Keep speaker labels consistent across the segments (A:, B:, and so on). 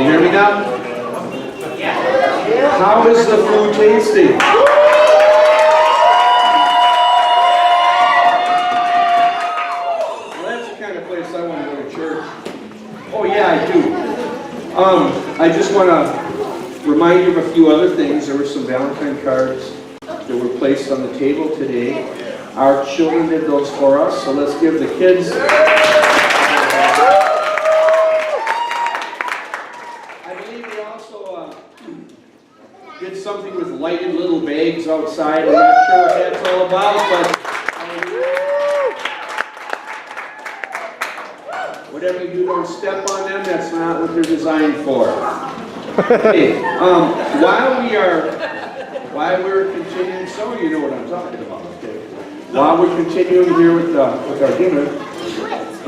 A: you hear me now? How is the food tasting? Well, that's the kind of place I want to go to church. Oh yeah, I do. I just want to remind you of a few other things. There were some Valentine cards that were placed on the table today. Our children did those for us, so let's give the kids. I believe we also did something with lighted little bags outside. I'm not sure what that's all about, but whatever you do, don't step on them. That's not what they're designed for. Okay, while we're continuing, some of you know what I'm talking about. Okay, while we're continuing here with our dinner,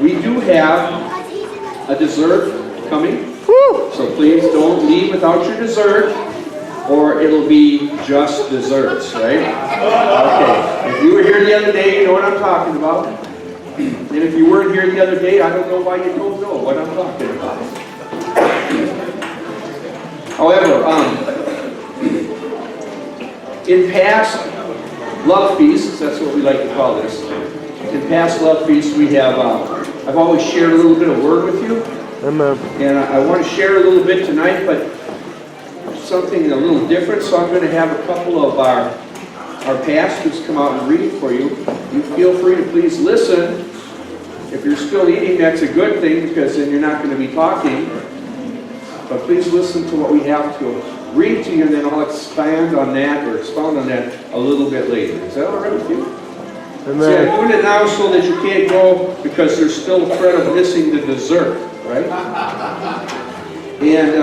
A: we do have a dessert coming. So please don't leave without your dessert, or it'll be just desserts, right? Okay. If you were here the other day, you know what I'm talking about. And if you weren't here the other day, I don't know why you don't know what I'm talking about. However, in past love feasts, that's what we like to call this. In past love feasts, we have, I've always shared a little bit of word with you.
B: Amen.
A: And I want to share a little bit tonight, but something a little different. So I'm going to have a couple of our pastors come out and read for you. You feel free to please listen. If you're still eating, that's a good thing, because then you're not going to be talking. But please listen to what we have to read to you, and then I'll expand on that or expound on that a little bit later. Is that all right with you?
B: Amen.
A: See, I'm doing it now so that you can't go, because there's still a threat of missing the dessert, right? And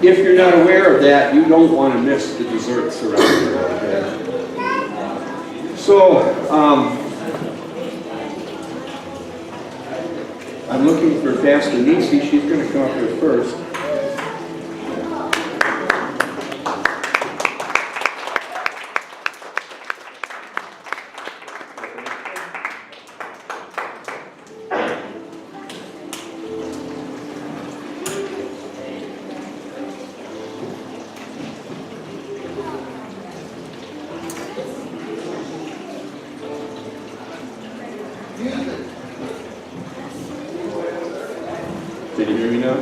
A: if you're not aware of that, you don't want to miss the desserts around here. Okay? So, I'm looking for Pastor Nisi. She's going to come up here first. Did you hear me now?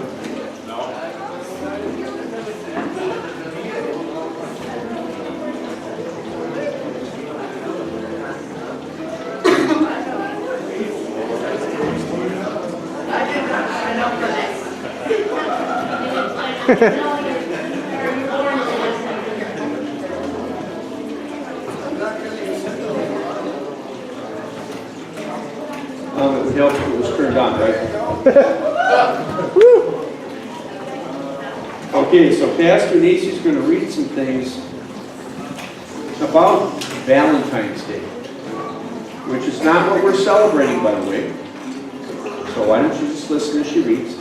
A: It would help if it was turned on, right? Okay, so Pastor Nisi's going to read some things about Valentine's Day, which is not what we're celebrating, by the way. So why don't you just listen as she reads?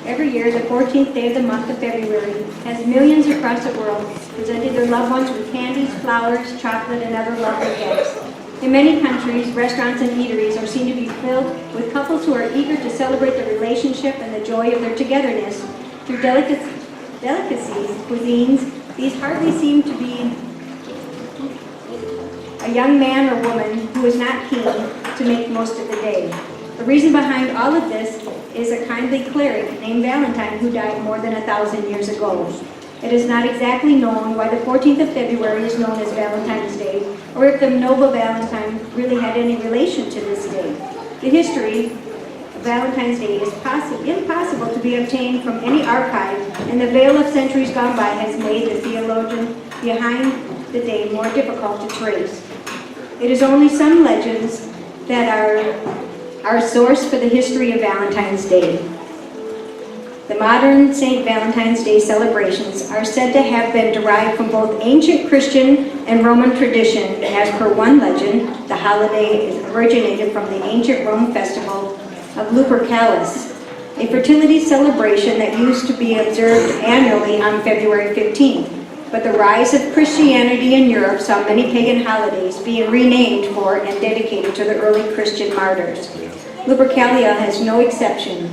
C: Every year, the 14th day of the month of February, as millions across the world presented their loved ones with candies, flowers, chocolate, and other lovely gifts. In many countries, restaurants and eateries are seen to be filled with couples who are eager to celebrate the relationship and the joy of their togetherness. Through delicacies, cuisines, these hardly seem to be a young man or woman who is not keen to make most of the day. The reason behind all of this is a kindly cleric named Valentine who died more than 1,000 years ago. It is not exactly known why the 14th of February is known as Valentine's Day, or if the noble Valentine really had any relation to this day. The history of Valentine's Day is impossible to be obtained from any archive, and the veil of centuries gone by has made the theologian behind the day more difficult to trace. It is only some legends that are our source for the history of Valentine's Day. The modern St. Valentine's Day celebrations are said to have been derived from both ancient Christian and Roman tradition. As per one legend, the holiday originated from the ancient Roman festival of Lupercalis, a fertility celebration that used to be observed annually on February 15th. But the rise of Christianity in Europe saw many pagan holidays being renamed for and dedicated to the early Christian martyrs. Lupercalia has no exception.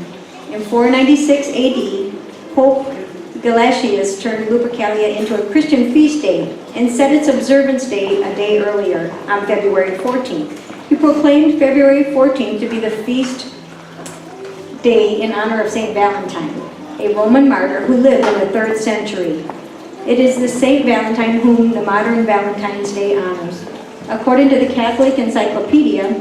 C: In 496 AD, Pope Gelasius turned Lupercalia into a Christian feast day and set its observance day a day earlier, on February 14th. He proclaimed February 14th to be the feast day in honor of St. Valentine, a Roman martyr who lived in the 3rd century. It is the St. Valentine whom the modern Valentine's Day honors. According to the Catholic Encyclopedia,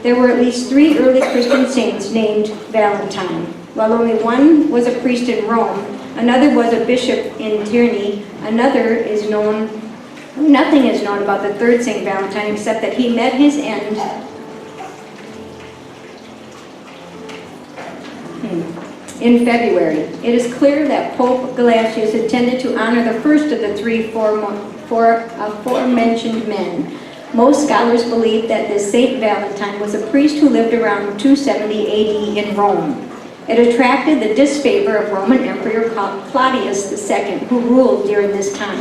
C: there were at least 3 early Christian saints named Valentine. While only one was a priest in Rome, another was a bishop in Tyranny, nothing is known about the 3rd St. Valentine except that he met his end in February. It is clear that Pope Gelasius intended to honor the first of the 3 aforementioned men. Most scholars believe that this Saint Valentine was a priest who lived around 270 AD in Rome. It attracted the disfavor of Roman Emperor Claudius II, who ruled during this time.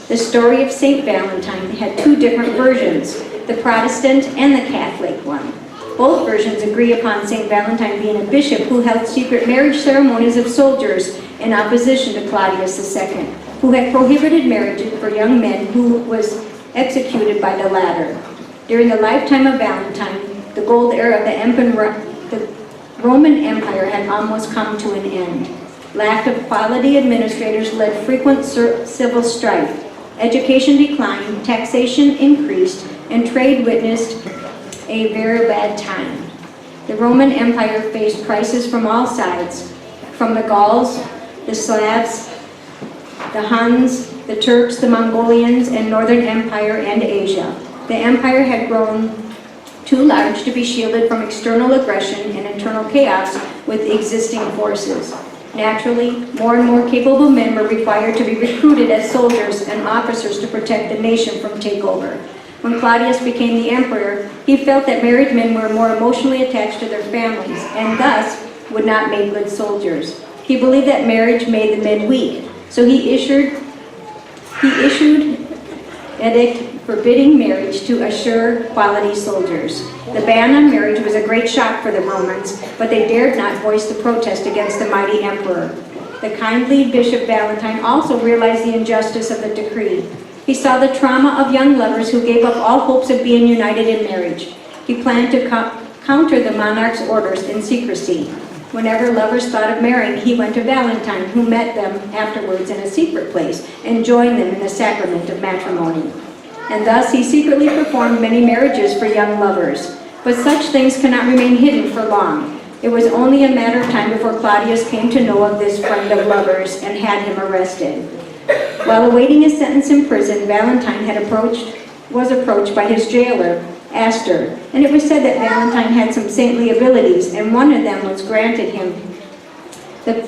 C: The story of Saint Valentine had 2 different versions, the Protestant and the Catholic one. Both versions agree upon St. Valentine being a bishop who held secret marriage ceremonies of soldiers in opposition to Claudius II, who had prohibited marriage for young men who was executed by the latter. During the lifetime of Valentine, the gold era of the Roman Empire had almost come to an end. Lack of quality administrators led frequent civil strife. Education declined, taxation increased, and trade witnessed a very bad time. The Roman Empire faced crises from all sides, from the Gauls, the Slavs, the Huns, the Turks, the Mongolians, and Northern Empire and Asia. The empire had grown too large to be shielded from external aggression and internal chaos with existing forces. Naturally, more and more capable men were required to be recruited as soldiers and officers to protect the nation from takeover. When Claudius became the emperor, he felt that married men were more emotionally attached to their families and thus would not make good soldiers. He believed that marriage made the men weak, so he issued edict forbidding marriage to assure quality soldiers. The ban on marriage was a great shock for the Romans, but they dared not voice the protest against the mighty emperor. The kindly Bishop Valentine also realized the injustice of the decree. He saw the trauma of young lovers who gave up all hopes of being united in marriage. He planned to counter the monarch's orders in secrecy. Whenever lovers thought of marrying, he went to Valentine, who met them afterwards in a secret place and joined them in the sacrament of matrimony. And thus he secretly performed many marriages for young lovers. But such things cannot remain hidden for long. It was only a matter of time before Claudius came to know of this friend of lovers and had him arrested. While awaiting his sentence in prison, Valentine was approached by his jailer, Astor, and it was said that Valentine had some saintly abilities, and one of them was granted him the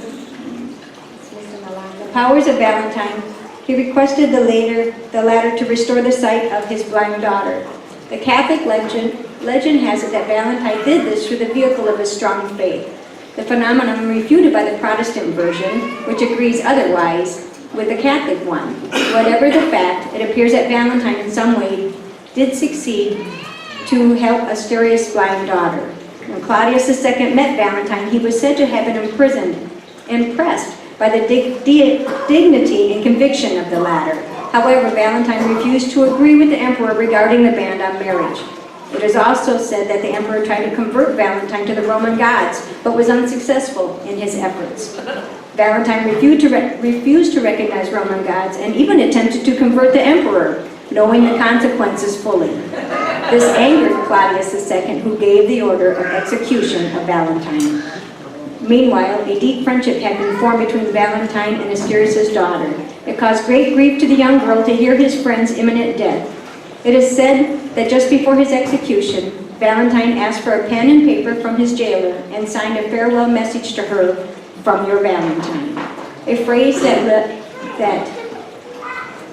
C: powers of Valentine. He requested the latter to restore the sight of his blind daughter. The Catholic legend has it that Valentine did this through the vehicle of his strong faith. The phenomenon refuted by the Protestant version, which agrees otherwise with the Catholic one. Whatever the fact, it appears that Valentine in some way did succeed to help Asterius' blind daughter. When Claudius II met Valentine, he was said to have been impressed by the dignity and conviction of the latter. However, Valentine refused to agree with the emperor regarding the ban on marriage. It is also said that the emperor tried to convert Valentine to the Roman gods, but was unsuccessful in his efforts. Valentine refused to recognize Roman gods and even attempted to convert the emperor, knowing the consequences fully. This angered Claudius II, who gave the order of execution of Valentine. Meanwhile, a deep friendship had been formed between Valentine and Asterius' daughter. It caused great grief to the young girl to hear his friend's imminent death. It is said that just before his execution, Valentine asked for a pen and paper from his jailer and signed a farewell message to her, "From your Valentine," a phrase that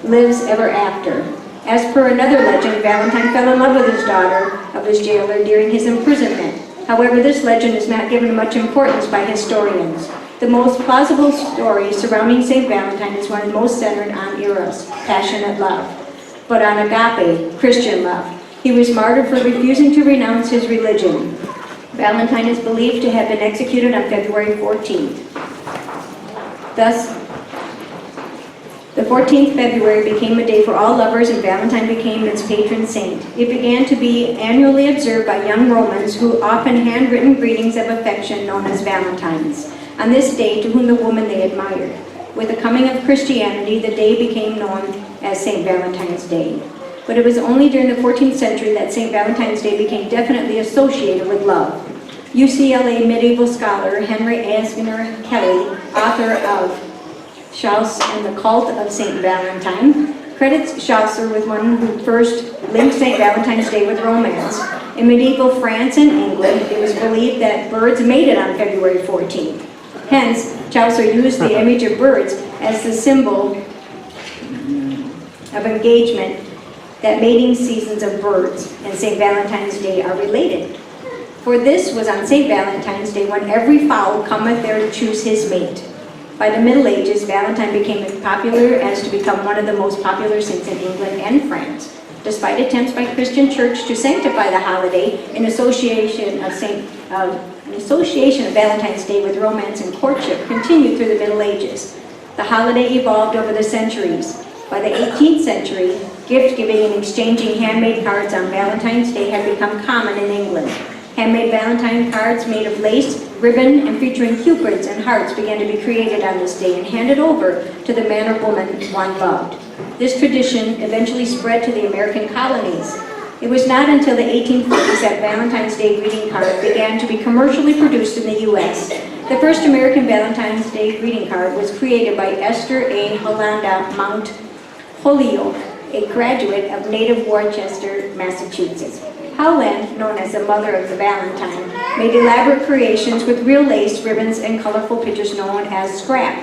C: lives ever after. As per another legend, Valentine fell in love with his daughter of his jailer during his imprisonment. However, this legend is not given much importance by historians. The most plausible story surrounding St. Valentine is one most centered on eros, passionate love, but on agape, Christian love. He was martyred for refusing to renounce his religion. Valentine is believed to have been executed on February 14th. Thus, the 14th February became a day for all lovers, and Valentine became its patron saint. It began to be annually observed by young Romans who often handwritten greetings of affection known as Valentines on this day to whom the woman they admired. With the coming of Christianity, the day became known as St. Valentine's Day. But it was only during the 14th century that St. Valentine's Day became definitely associated with love. UCLA medieval scholar Henry Asner Kelly, author of Chaucer and the Cult of St. Valentine, credits Chaucer with one who first linked St. Valentine's Day with romance. In medieval France and England, it was believed that birds mated on February 14th. Hence, Chaucer used the image of birds as the symbol of engagement, that mating seasons of birds and St. Valentine's Day are related. For this was on St. Valentine's Day when every fowl cometh there to choose his mate. By the Middle Ages, Valentine became as popular as to become one of the most popular saints in England and France. Despite attempts by Christian Church to sanctify the holiday, an association of Valentine's Day with romance and courtship continued through the Middle Ages. The holiday evolved over the centuries. By the 18th century, gift-giving and exchanging handmade cards on Valentine's Day had become common in England. Handmade Valentine cards made of lace, ribbon, and featuring cupids and hearts began to be created on this day and handed over to the man or woman one loved. This tradition eventually spread to the American colonies. It was not until the 1850s that Valentine's Day greeting card began to be commercially produced in the U.S. The first American Valentine's Day greeting card was created by Esther A. Hollanda Mount Holyoke, a graduate of native Worcester, Massachusetts. Howland, known as the mother of the Valentine, made elaborate creations with real lace, ribbons, and colorful pictures known as scrap.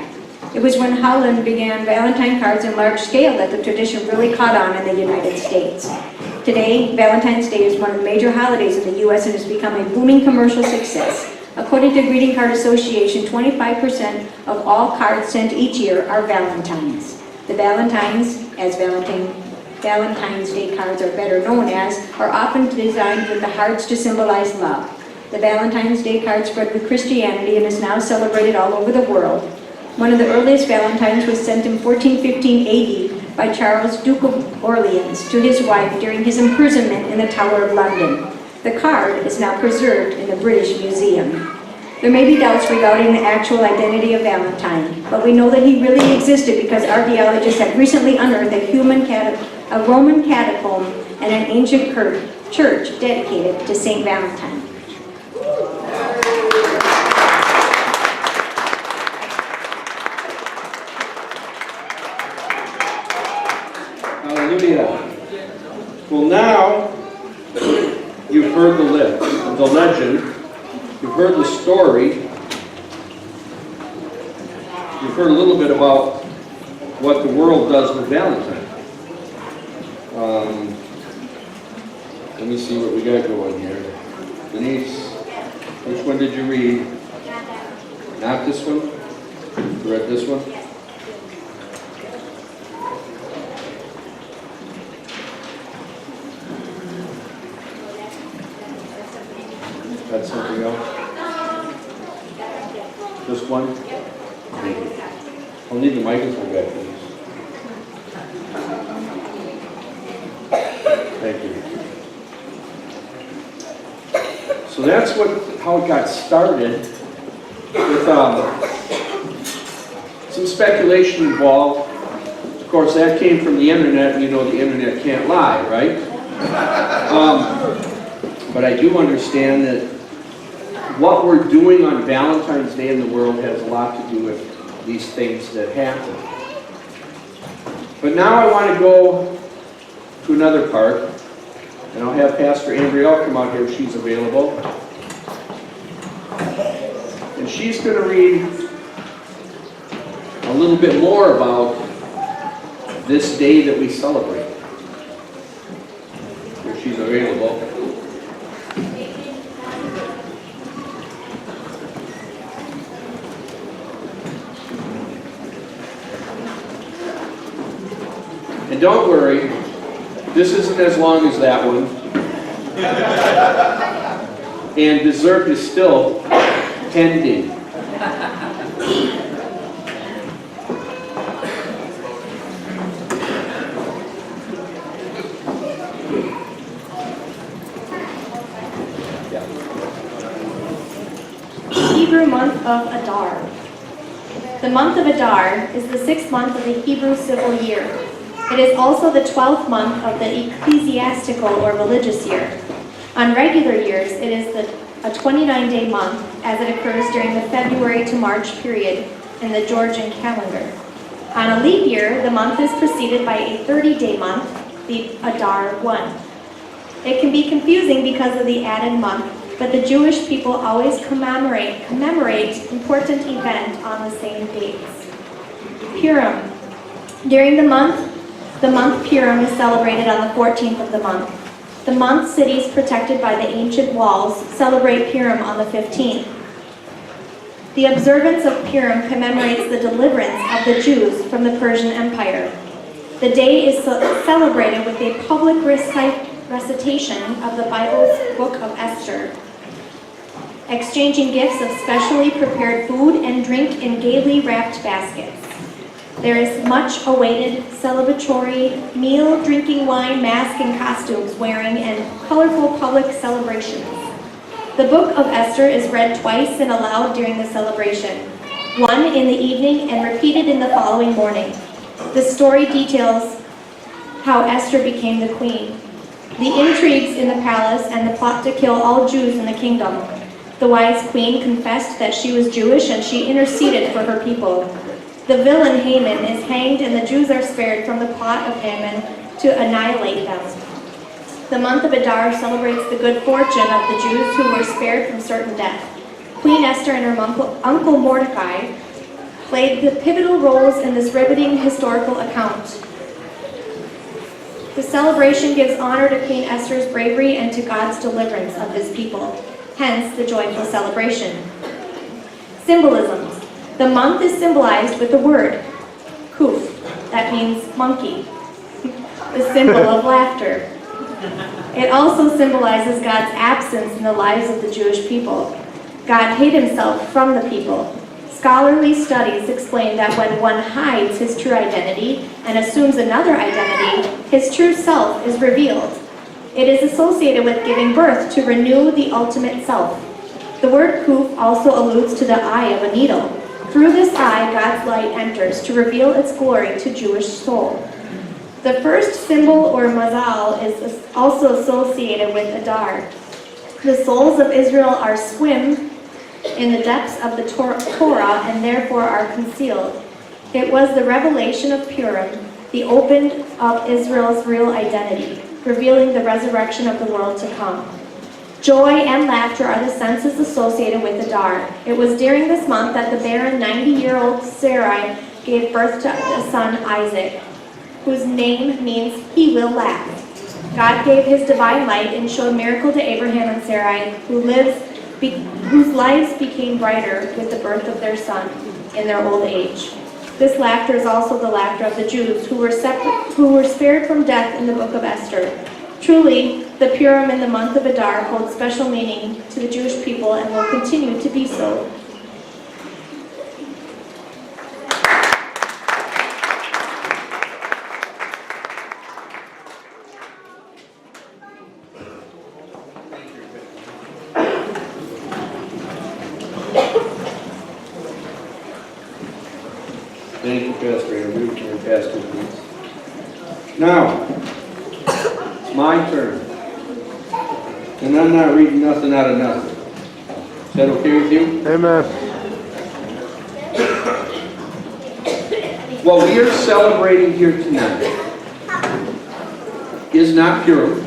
C: It was when Howland began Valentine cards in large scale that the tradition really caught on in the United States. Today, Valentine's Day is one of the major holidays in the U.S. and has become a booming commercial success. According to Greeting Card Association, 25% of all cards sent each year are Valentines. The Valentines, as Valentine's Day cards are better known as, are often designed with the hearts to symbolize love. The Valentine's Day card spread with Christianity and is now celebrated all over the world. One of the earliest Valentines was sent in 1415 AD by Charles, Duke of Orleans, to his wife during his imprisonment in the Tower of London. The card is now preserved in the British Museum. There may be doubts regarding the actual identity of Valentine, but we know that he really existed because archaeologists have recently unearthed a Roman catacomb and an ancient church dedicated to St. Valentine.
A: Hallelujah. Well, now you've heard the legend, you've heard the story, you've heard a little bit about what the world does with Valentine. Let me see what we got going here. Denise, which one did you read? Not this one? You read this one? Got something else? This one? Thank you. I'll need the microphone back, please. Thank you. So that's how it got started, with some speculation involved. Of course, that came from the internet, and you know the internet can't lie, right? But I do understand that what we're doing on Valentine's Day in the world has a lot to do with these things that happen. But now I want to go to another part, and I'll have Pastor Andriel come out here if she's available. And she's going to read a little bit more about this day that we celebrate. If she's available. And don't worry, this isn't as long as that one. And dessert is still pending.
B: Hebrew month of Adar. The month of Adar is the 6th month of the Hebrew civil year. It is also the 12th month of the ecclesiastical or religious year. On regular years, it is a 29-day month, as it occurs during the February to March period in the Georgian calendar. On a leap year, the month is preceded by a 30-day month, the Adar 1. It can be confusing because of the added month, but the Jewish people always commemorate important event on the same dates. Purim. During the month Purim is celebrated on the 14th of the month. The month cities protected by the ancient walls celebrate Purim on the 15th. The observance of Purim commemorates the deliverance of the Jews from the Persian Empire. The day is celebrated with a public recitation of the Bible's book of Esther, exchanging gifts of specially prepared food and drink in gaily wrapped baskets. There is much awaited celebratory meal, drinking wine, mask, and costumes wearing, and colorful public celebrations. The book of Esther is read twice and aloud during the celebration, one in the evening and repeated in the following morning. The story details how Esther became the queen, the intrigues in the palace, and the plot to kill all Jews in the kingdom. The wise queen confessed that she was Jewish, and she interceded for her people. The villain Haman is hanged, and the Jews are spared from the plot of Haman to annihilate them. The month of Adar celebrates the good fortune of the Jews who were spared from certain death. Queen Esther and her uncle Mordecai played the pivotal roles in this riveting historical account. The celebration gives honor to Queen Esther's bravery and to God's deliverance of his people, hence the joyful celebration. Symbolisms. The month is symbolized with the word kuf, that means monkey, the symbol of laughter. It also symbolizes God's absence in the lives of the Jewish people. God hid himself from the people. Scholarly studies explain that when one hides his true identity and assumes another identity, his true self is revealed. It is associated with giving birth to renew the ultimate self. The word kuf also alludes to the eye of a needle. Through this eye, God's light enters to reveal its glory to Jewish soul. The first symbol, or mazal, is also associated with Adar. The souls of Israel are swim in the depths of the Torah and therefore are concealed. It was the revelation of Purim, the opening of Israel's real identity, revealing the resurrection of the world to come. Joy and laughter are the senses associated with Adar. It was during this month that the barren 90-year-old Sarai gave birth to a son, Isaac, whose name means he will laugh. God gave his divine light and showed miracle to Abraham and Sarai, whose lives became brighter with the birth of their son in their old age. This laughter is also the laughter of the Jews who were spared from death in the book of Esther. Truly, the Purim in the month of Adar holds special meaning to the Jewish people and will continue to be so.
A: Thank you, Pastor Andrew, and Pastor Pete. Now, it's my turn. And I'm not reading nothing out of nothing. Is that okay with you?
D: Amen.
A: What we are celebrating here tonight is not Purim,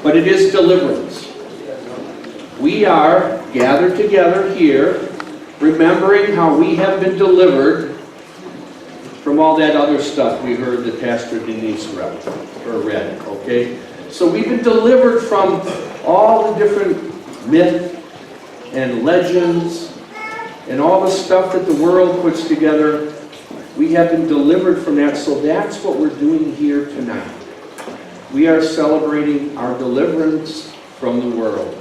A: but it is deliverance. We are gathered together here, remembering how we have been delivered from all that other stuff we heard that Pastor Denise read, okay? So we've been delivered from all the different myth and legends and all the stuff that the world puts together. We have been delivered from that, so that's what we're doing here tonight. We are celebrating our deliverance from the world.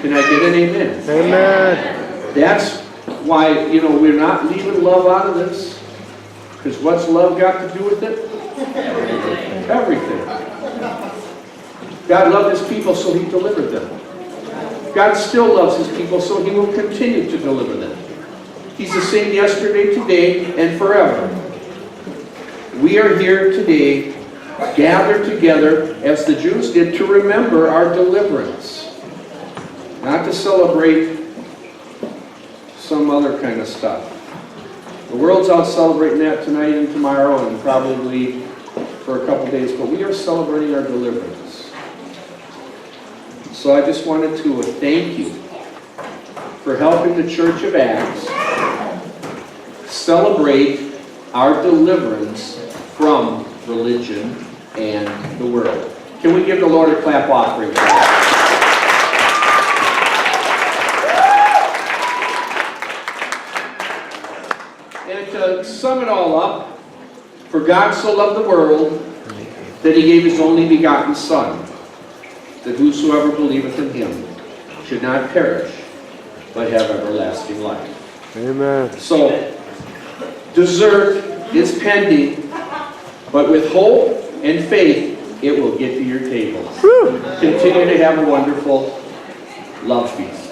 A: Can I get an amen?
D: Amen.
A: That's why, we're not leaving love out of this. Because what's love got to do with it? Everything. God loved his people, so he delivered them. God still loves his people, so he will continue to deliver them. He's the same yesterday, today, and forever. We are here today, gathered together, as the Jews did, to remember our deliverance. Not to celebrate some other kind of stuff. The world's out celebrating that tonight and tomorrow and probably for a couple days, but we are celebrating our deliverance. So I just wanted to thank you for helping the Church of Acts celebrate our deliverance from religion and the world. Can we give the Lord a clap offering for that? And to sum it all up, for God so loved the world that he gave his only begotten Son, that whosoever believeth in him should not perish, but have everlasting life.
D: Amen.
A: So, dessert is pending, but with hope and faith, it will get to your table. Continue to have a wonderful love feast.